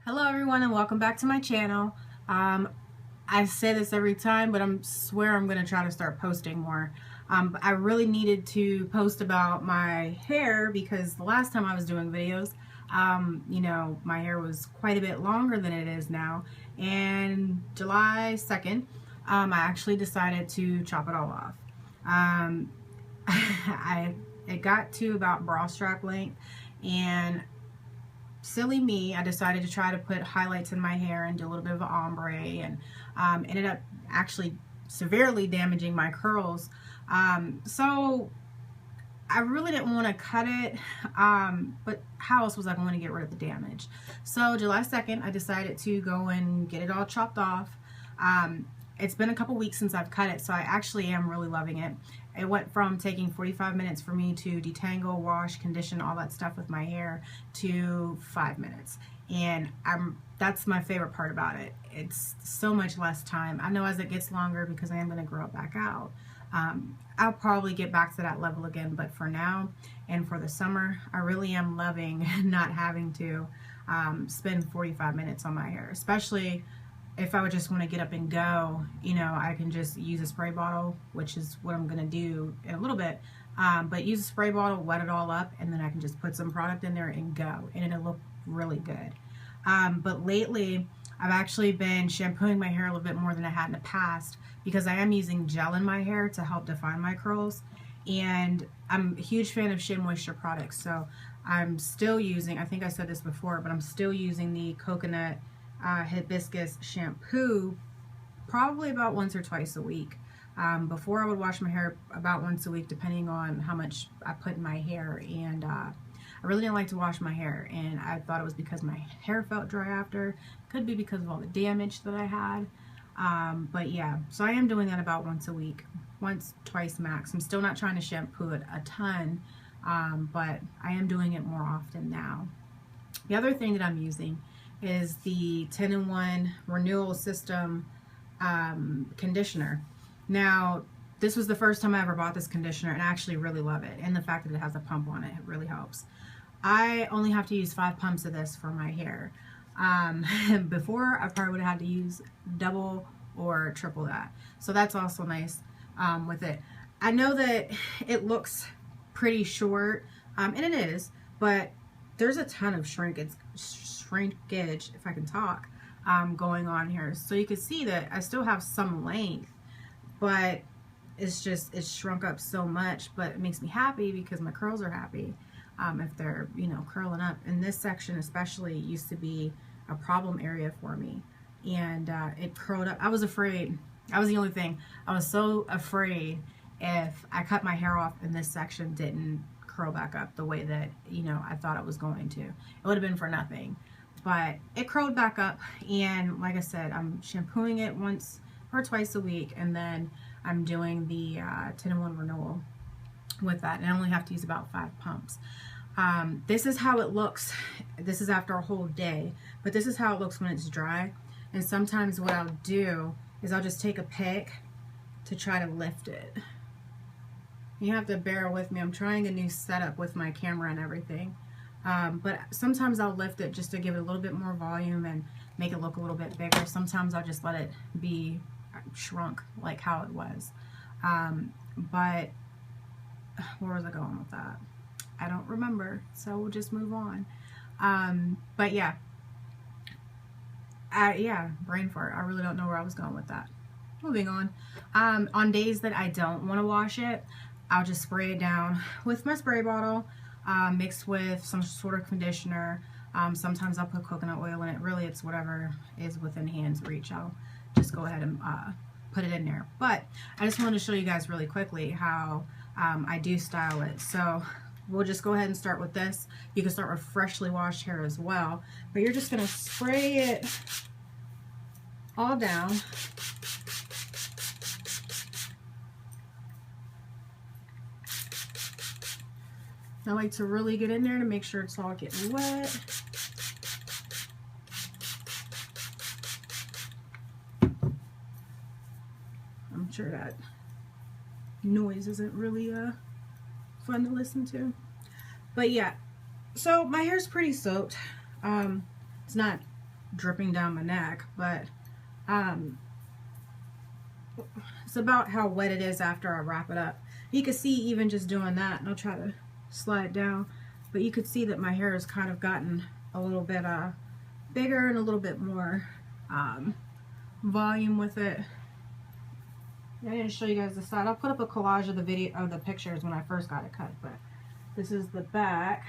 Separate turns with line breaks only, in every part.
Hello everyone and welcome back to my channel. I say this every time, but I swear I'm going to try to start posting more. I really needed to post about my hair because the last time I was doing videos, you know, my hair was quite a bit longer than it is now. And July 2nd, I actually decided to chop it all off. It got to about bra strap length, and silly me, I decided to try to put highlights in my hair and do a little bit of an ombre, and ended up actually severely damaging my curls. So I really didn't want to cut it, but how else was I going to get rid of the damage? So July 2nd, I decided to go and get it all chopped off. It's been a couple weeks since I've cut it, so I actually am really loving it. It went from taking 45 minutes for me to detangle, wash, condition, all that stuff with my hair to 5 minutes. And that's my favorite part about it. It's so much less time. I know as it gets longer, because I am going to grow it back out, I'll probably get back to that level again, but for now and for the summer, I really am loving not having to spend 45 minutes on my hair, especially if I would just want to get up and go. You know, I can just use a spray bottle, which is what I'm going to do in a little bit, but use a spray bottle, wet it all up, and then I can just put some product in there and go, and it'll look really good. But lately, I've actually been shampooing my hair a little bit more than I had in the past, because I am using gel in my hair to help define my curls, and I'm a huge fan of Shea Moisture products, so I'm still using, I think I said this before, but I'm still using the coconut hibiscus shampoo probably about once or twice a week. Before, I would wash my hair about once a week, depending on how much I put in my hair, and I really didn't like to wash my hair, and I thought it was because my hair felt dry after. Could be because of all the damage that I had, but yeah, so I am doing that about once a week, twice max. I'm still not trying to shampoo it a ton, but I am doing it more often now. The other thing that I'm using is the 10-in-1 Renewal System conditioner. Now, this was the first time I ever bought this conditioner, and I actually really love it, and the fact that it has a pump on it really helps. I only have to use 5 pumps of this for my hair. Before, I probably would have had to use double or triple that, so that's also nice with it. I know that it looks pretty short, and it is, but there's a ton of shrinkage, if I can talk, going on here. So you can see that I still have some length, but it's shrunk up so much. But it makes me happy because my curls are happy if they're, you know, curling up. And this section especially used to be a problem area for me, and it curled up. I was afraid. That was the only thing. I was so afraid if I cut my hair off and this section didn't curl back up the way that, you know, I thought it was going to. It would have been for nothing. But it curled back up, and like I said, I'm shampooing it once or twice a week, and then I'm doing the 10-in-1 Renewal with that, and I only have to use about 5 pumps. This is how it looks. This is after a whole day, but this is how it looks when it's dry. And sometimes what I'll do is I'll just take a pick to try to lift it. You have to bear with me. I'm trying a new setup with my camera and everything. But sometimes I'll lift it just to give it a little bit more volume and make it look a little bit bigger. Sometimes I'll just let it be shrunk like how it was. But where was I going with that? I don't remember, so we'll just move on. But yeah, brain fart. I really don't know where I was going with that. Moving on. On days that I don't want to wash it, I'll just spray it down with my spray bottle, mixed with some sort of conditioner. Sometimes I'll put coconut oil in it. Really, it's whatever is within hand's reach. I'll just go ahead and put it in there. But I just wanted to show you guys really quickly how I do style it. So we'll just go ahead and start with this. You can start with freshly washed hair as well, but you're just going to spray it all down. I like to really get in there to make sure it's all getting wet. I'm sure that noise isn't really fun to listen to. But yeah, so my hair's pretty soaked. It's not dripping down my neck, but it's about how wet it is after I wrap it up. You can see even just doing that, and I'll try to slide down, but you could see that my hair has kind of gotten a little bit bigger and a little bit more volume with it. I didn't show you guys the side. I'll put up a collage of the video of the pictures when I first got it cut, but this is the back.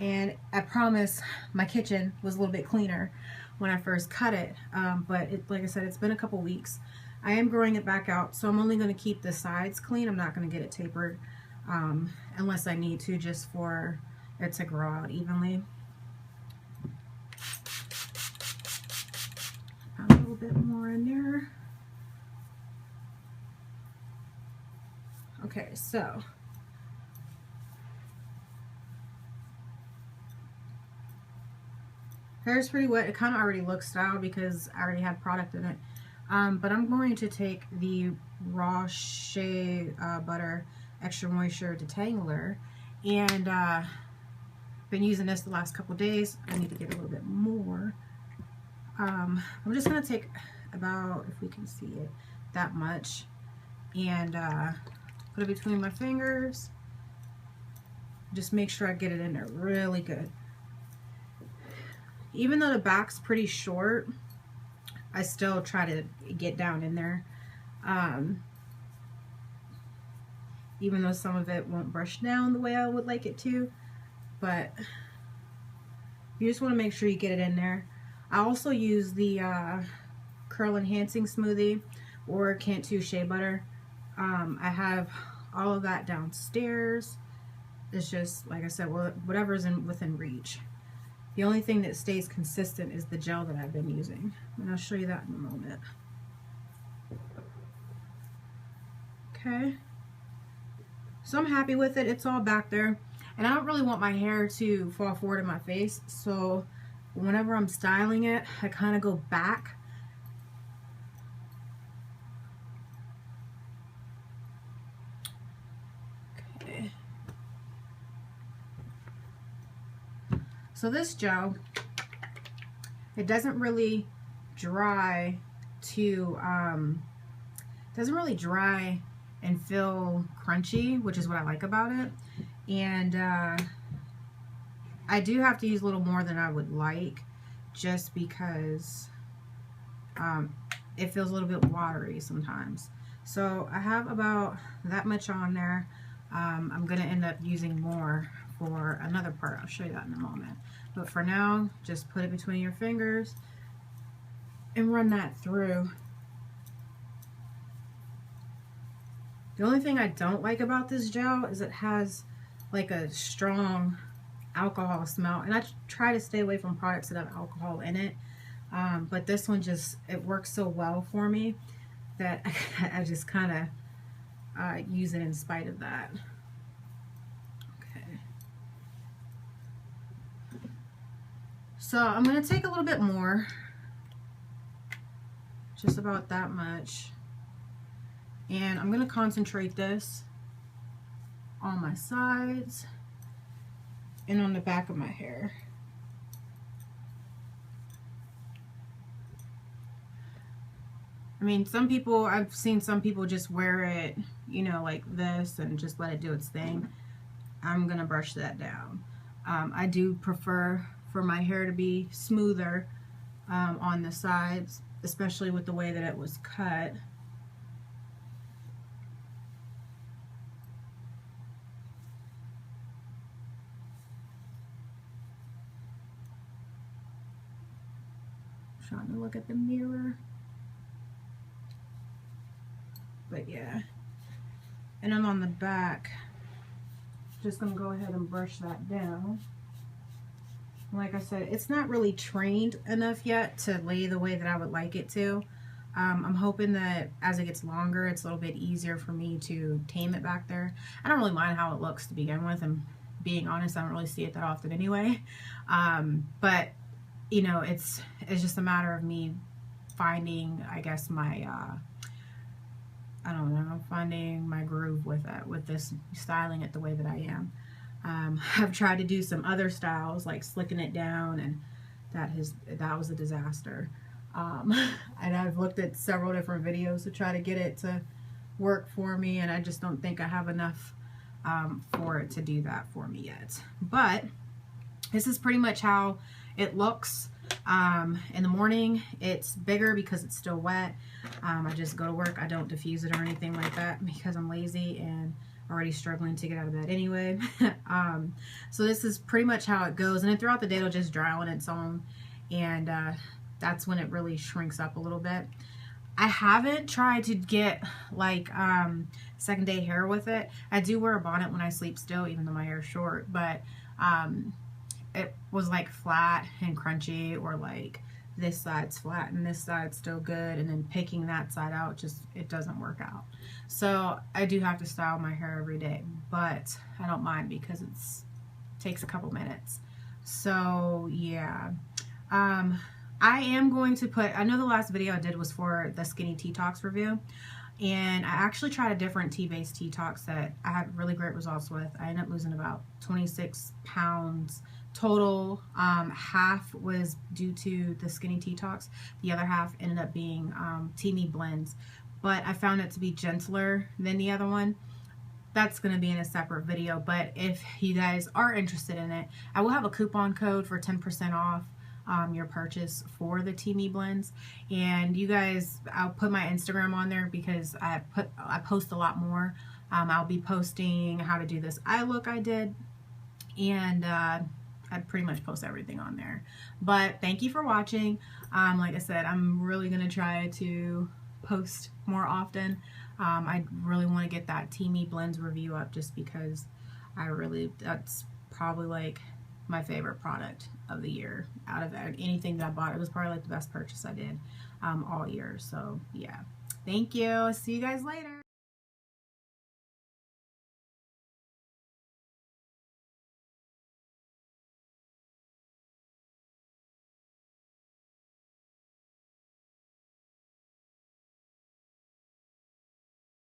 And I promise my kitchen was a little bit cleaner when I first cut it, but like I said, it's been a couple weeks. I am growing it back out, so I'm only going to keep the sides clean. I'm not going to get it tapered unless I need to, just for it to grow out evenly. A little bit more in there. Okay, so hair's pretty wet. It kind of already looks styled because I already had product in it. But I'm going to take the Raw Shea Butter Extra Moisture Detangler, and been using this the last couple days. I need to get a little bit more. I'm just going to take about, if we can see it, that much, and put it between my fingers. Just make sure I get it in there really good. Even though the back's pretty short, I still try to get down in there. Even though some of it won't brush down the way I would like it to, but you just want to make sure you get it in there. I also use the Curl Enhancing Smoothie or Cantu Shea Butter. I have all of that downstairs. It's just, like I said, whatever's within reach. The only thing that stays consistent is the gel that I've been using, and I'll show you that in a moment. Okay, so I'm happy with it. It's all back there, and I don't really want my hair to fall forward in my face, so whenever I'm styling it, I kind of go back. Okay. So this gel, it doesn't really dry and feel crunchy, which is what I like about it. And I do have to use a little more than I would like, just because it feels a little bit watery sometimes. So I have about that much on there. I'm going to end up using more for another part. I'll show you that in a moment. But for now, just put it between your fingers and run that through. The only thing I don't like about this gel is it has like a strong alcohol smell, and I try to stay away from products that have alcohol in it, but this one just, it works so well for me that I just kind of use it in spite of that. Okay, so I'm going to take a little bit more, just about that much, and I'm going to concentrate this on my sides and on the back of my hair. I mean, some people, I've seen some people just wear it, you know, like this and just let it do its thing. I'm gonna brush that down. I do prefer for my hair to be smoother on the sides, especially with the way that it was cut. Trying to look at the mirror, but yeah. And then on the back, just gonna go ahead and brush that down. Like I said, it's not really trained enough yet to lay the way that I would like it to. I'm hoping that as it gets longer, it's a little bit easier for me to tame it back there. I don't really mind how it looks to begin with, and being honest, I don't really see it that often anyway. But you know, it's just a matter of me finding, I guess, my I don't know, finding my groove with it, with this, styling it the way that I am. I've tried to do some other styles like slicking it down and that was a disaster. And I've looked at several different videos to try to get it to work for me, and I just don't think I have enough for it to do that for me yet. But this is pretty much how it looks. In the morning it's bigger because it's still wet. I just go to work, I don't diffuse it or anything like that because I'm lazy and already struggling to get out of bed anyway. So this is pretty much how it goes, and then throughout the day it'll just dry on its own, and that's when it really shrinks up a little bit. I haven't tried to get like second day hair with it. I do wear a bonnet when I sleep still, even though my hair is short, but it was like flat and crunchy, or like this side's flat and this side's still good, and then picking that side out, just it doesn't work out. So I do have to style my hair every day, but I don't mind because it takes a couple minutes. So yeah, I am going to put, I know the last video I did was for the Skinny Tea Talks review, and I actually tried a different tea-based tea talks that I had really great results with. I ended up losing about 26 pounds total. Half was due to the Skinny Tea Talks. The other half ended up being Tea Me blends, but I found it to be gentler than the other one. That's going to be in a separate video, but if you guys are interested in it, I will have a coupon code for 10% off your purchase for the Tea Me blends. And you guys, I'll put my Instagram on there because I post a lot more. I'll be posting how to do this eye look I did, and I pretty much post everything on there. But thank you for watching. Like I said, I'm really gonna try to post more often. I really want to get that Tea Me blends review up, just because that's probably like my favorite product of the year out of anything that I bought. It was probably like the best purchase I did all year. So yeah, thank you. See you guys later.